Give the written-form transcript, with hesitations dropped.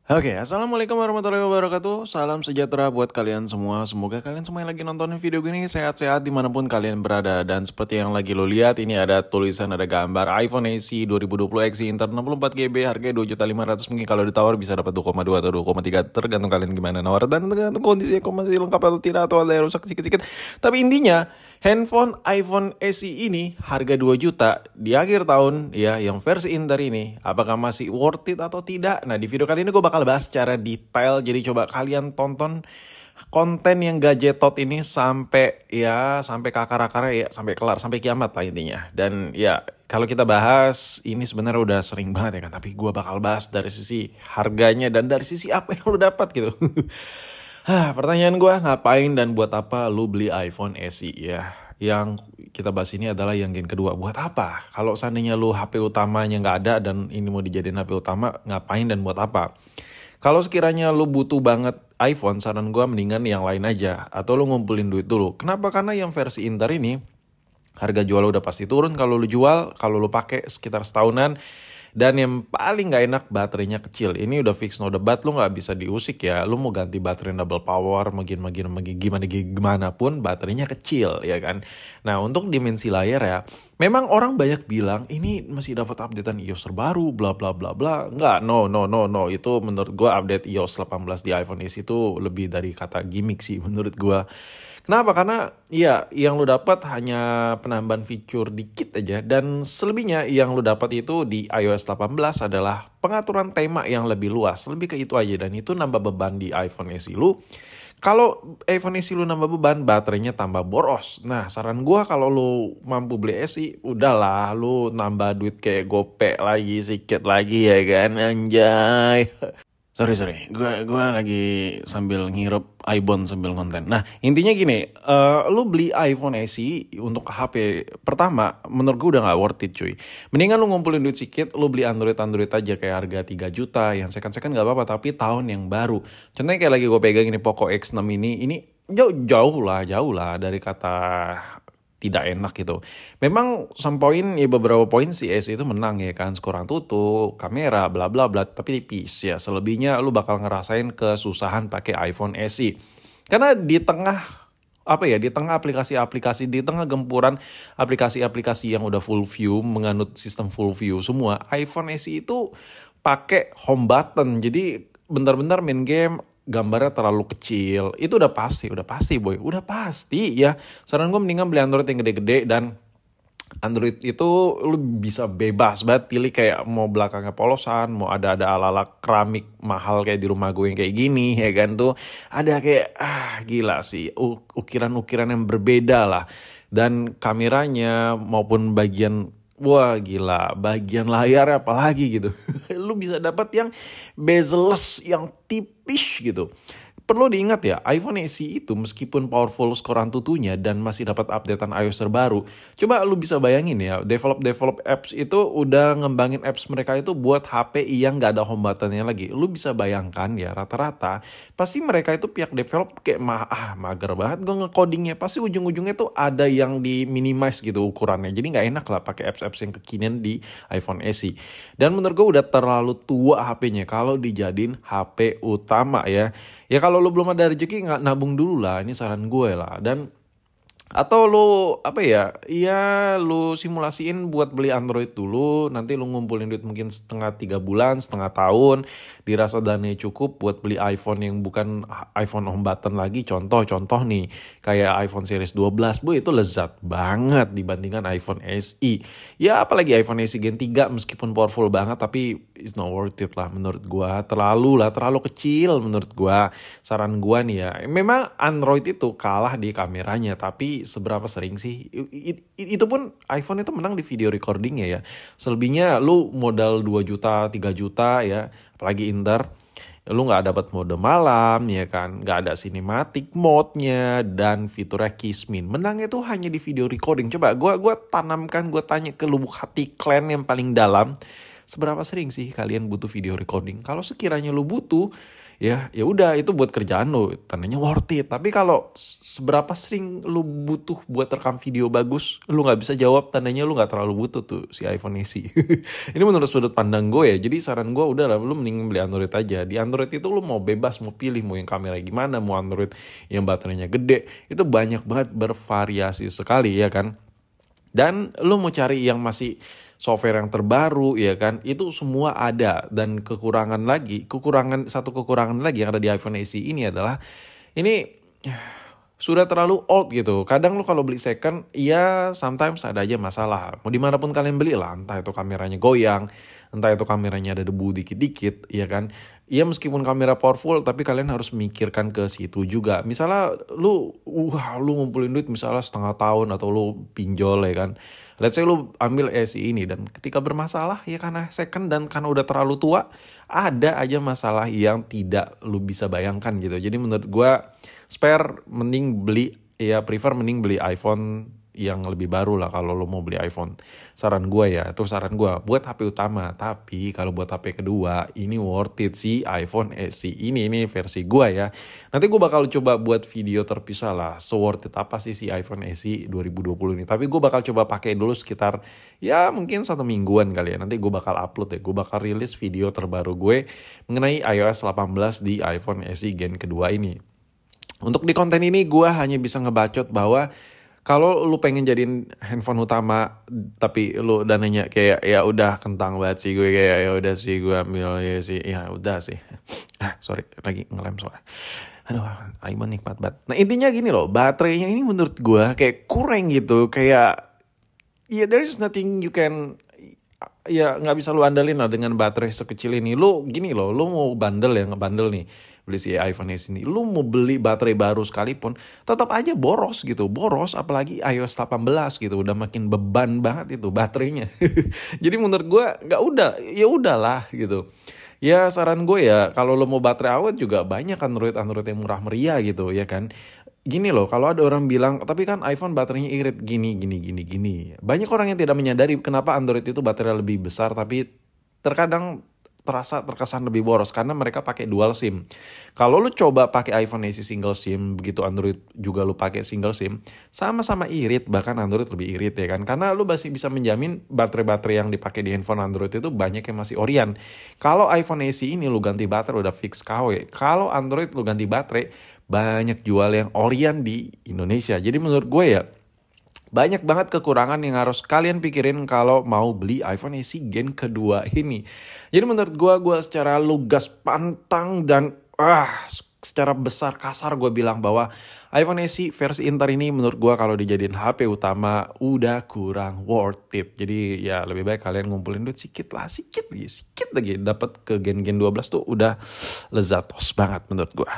Oke, assalamualaikum warahmatullahi wabarakatuh. Salam sejahtera buat kalian semua. Semoga kalian semua yang lagi nontonin video gini sehat-sehat dimanapun kalian berada. Dan seperti yang lagi lo lihat, ini ada tulisan, ada gambar iPhone SE 2020 XE Inter 64GB harganya 2.500.000. Mungkin kalau ditawar bisa dapat 2,2 atau 2,3, tergantung kalian gimana nawar dan tergantung kondisinya masih lengkap atau tidak, atau ada yang rusak sedikit-sedikit. Tapi intinya, handphone iPhone SE ini harga 2 juta di akhir tahun ya, yang versi Inter ini apakah masih worth it atau tidak? Nah, di video kali ini gue bakal bahas secara detail. Jadi coba kalian tonton konten yang gadgetot ini sampai akar-akarnya ya, sampai kelar, sampai kiamat lah intinya. Dan ya kalau kita bahas ini sebenarnya udah sering banget ya kan, tapi gue bakal bahas dari sisi harganya dan dari sisi apa yang lo dapat gitu. Pertanyaan gue, ngapain dan buat apa lu beli iPhone SE ya? Yang kita bahas ini adalah yang gen kedua. Buat apa? Kalau seandainya lu HP utamanya nggak ada dan ini mau dijadiin HP utama, ngapain dan buat apa? Kalau sekiranya lu butuh banget iPhone, saran gue mendingan yang lain aja. Atau lu ngumpulin duit dulu. Kenapa? Karena yang versi Inter ini, harga jual udah pasti turun kalau lu jual, kalau lu pakai sekitar setahunan. Dan yang paling gak enak, baterainya kecil. Ini udah fix no debat, lu gak bisa diusik ya. Lu mau ganti baterai double power, gimana pun baterainya kecil ya kan. Nah, untuk dimensi layar ya, memang orang banyak bilang ini masih dapat updatean iOS terbaru, bla bla bla bla. Enggak, no. Itu menurut gua update iOS 18 di iPhone SE itu lebih dari kata gimmick sih menurut gua. Kenapa? Karena ya yang lu dapat hanya penambahan fitur dikit aja, dan selebihnya yang lu dapat itu di iOS 18 adalah pengaturan tema yang lebih luas. Lebih ke itu aja, dan itu nambah beban di iPhone SE lu. Kalau iPhone SE lu nambah beban, baterainya tambah boros. Nah, saran gua kalau lu mampu beli SE, udahlah lu nambah duit kayak gopek lagi, sedikit lagi ya kan, anjay. Sorry, gua lagi sambil ngirup iBond sambil konten. Nah, intinya gini, lu beli iPhone SE untuk HP pertama, menurut gue udah gak worth it cuy. Mendingan lu ngumpulin duit sedikit, lu beli Android aja kayak harga 3 juta, yang second gak apa-apa, tapi tahun yang baru. Contohnya kayak lagi gue pegang ini Poco X6 ini jauh lah dari kata tidak enak gitu. Memang some point ya, beberapa poin si S itu menang ya kan, skor tutup, kamera, bla bla bla, tapi tipis ya. Selebihnya lu bakal ngerasain kesusahan pakai iPhone SE. Karena di tengah di tengah aplikasi-aplikasi, di tengah gempuran aplikasi-aplikasi yang udah full view, menganut sistem full view semua, iPhone SE itu pakai home button. Jadi bentar-bentar main game gambarnya terlalu kecil. Itu udah pasti boy, udah pasti ya. Saran gue mendingan beli Android yang gede-gede, dan Android itu lu bisa bebas banget pilih kayak mau belakangnya polosan, mau ada ala-ala keramik mahal kayak di rumah gue yang kayak gini ya kan, tuh ada kayak gila sih, ukiran-ukiran yang berbeda lah. Dan kameranya maupun bagian, wah gila, bagian layar apalagi gitu. Lu bisa dapat yang bezel-less, yang tipis gitu. Perlu diingat ya, iPhone SE itu meskipun powerful skoran tutunya dan masih dapat updatean iOS terbaru, coba lu bisa bayangin ya, develop apps itu udah ngembangin apps mereka itu buat HP yang gak ada home buttonnya lagi. Lu bisa bayangkan ya, rata-rata pasti mereka itu pihak develop kayak mager banget gue nge-codingnya. Pasti ujung-ujungnya tuh ada yang di minimize gitu ukurannya. Jadi gak enak lah pakai apps-apps yang kekinian di iPhone SE. Dan menurut gue udah terlalu tua HP-nya kalau dijadiin HP utama ya. Ya kalau lu belum ada rezeki, nggak nabung dulu lah, ini saran gue lah. Dan atau lu lu simulasiin buat beli Android dulu, nanti lu ngumpulin duit mungkin 3 bulan, setengah tahun, dirasa dananya cukup buat beli iPhone yang bukan iPhone home button lagi. Contoh nih, kayak iPhone series 12, bu itu lezat banget dibandingkan iPhone SE. Ya apalagi iPhone SE Gen 3 meskipun powerful banget, tapi it's not worth it lah menurut gua. Terlalu kecil menurut gua. Saran gua nih ya, memang Android itu kalah di kameranya, tapi seberapa sering sih? Itu pun iPhone itu menang di video recordingnya ya. Selebihnya lu modal 2 juta, 3 juta ya, apalagi Inter, lu nggak dapat mode malam ya kan, nggak ada cinematic mode-nya, dan fiturnya Kismin. Menangnya tuh hanya di video recording. Coba gue tanya ke lubuk hati kalian yang paling dalam, seberapa sering sih kalian butuh video recording? Kalau sekiranya lu butuh, ya udah itu buat kerjaan lo, tandanya worth it. Tapi kalau seberapa sering lu butuh buat rekam video bagus, lu nggak bisa jawab, tandanya lu nggak terlalu butuh tuh si iPhone SE. Ini menurut sudut pandang gue ya. Jadi saran gue udah lah, lu mending beli Android aja. Di Android itu lu mau bebas, mau pilih mau yang kamera gimana, mau Android yang baterainya gede, itu banyak banget, bervariasi sekali ya kan. Dan lu mau cari yang masih software yang terbaru ya kan, itu semua ada. Dan satu kekurangan lagi yang ada di iPhone SE ini adalah ini sudah terlalu old gitu. Kadang lu kalau beli second, ya sometimes ada aja masalah. Mau dimanapun kalian beli lah, entah itu kameranya goyang, entah itu kameranya ada debu dikit-dikit, ya kan. Ya meskipun kamera powerful, tapi kalian harus mikirkan ke situ juga. Misalnya lu ngumpulin duit misalnya setengah tahun atau lu pinjol ya kan. Let's say lu ambil SE ini dan ketika bermasalah ya karena second dan karena udah terlalu tua, ada aja masalah yang tidak lu bisa bayangkan gitu. Jadi menurut gua prefer mending beli iPhone yang lebih baru lah kalau lo mau beli iPhone. Saran gue ya, itu saran gue buat HP utama. Tapi kalau buat HP kedua, ini worth it sih iPhone SE ini versi gue ya. Nanti gue bakal coba buat video terpisah lah, worth it apa sih si iPhone SE 2020 ini. Tapi gue bakal coba pakai dulu sekitar ya mungkin 1 mingguan kali ya. Nanti gue bakal upload ya, gue bakal rilis video terbaru gue mengenai iOS 18 di iPhone SE Gen kedua ini. Untuk di konten ini gue hanya bisa ngebacot bahwa kalau lu pengen jadiin handphone utama tapi lu dananya kayak ya udah kentang banget sih gue, kayak ya udah sih gue ambil ya sih, ya udah sih. Sorry lagi ngelem soalnya. Aduh, iPhone nikmat banget. Nah intinya gini loh, baterainya ini menurut gue kayak kurang gitu, kayak ya there is nothing you can, ya nggak bisa lu andalin lah dengan baterai sekecil ini. Lu gini loh, lu mau ngebandel nih beli si iPhone SE ini, lu mau beli baterai baru sekalipun tetap aja boros gitu, apalagi iOS 18 gitu, udah makin beban banget itu baterainya. Jadi menurut gue ya udahlah gitu. Ya saran gue ya, kalau lo mau baterai awet juga banyak Android yang murah meriah gitu ya kan. Gini loh, kalau ada orang bilang, tapi kan iPhone baterainya irit gini. Banyak orang yang tidak menyadari kenapa Android itu baterai lebih besar, tapi terkadang terkesan lebih boros karena mereka pakai dual SIM. Kalau lu coba pakai iPhone SE single SIM, begitu Android juga lu pakai single SIM, sama-sama irit, bahkan Android lebih irit ya kan. Karena lu masih bisa menjamin baterai-baterai yang dipakai di handphone Android itu banyak yang masih orian. Kalau iPhone SE ini lu ganti baterai udah fix KW. Kalau Android lu ganti baterai, banyak jual yang orian di Indonesia. Jadi menurut gue ya, banyak banget kekurangan yang harus kalian pikirin kalau mau beli iPhone SE Gen kedua ini. Jadi menurut gue secara lugas, pantang, dan secara besar kasar gue bilang bahwa iPhone SE versi Inter ini menurut gue kalau dijadiin HP utama udah kurang worth it. Jadi ya lebih baik kalian ngumpulin duit sedikit lagi dapat ke Gen 12 tuh udah lezatos banget menurut gue.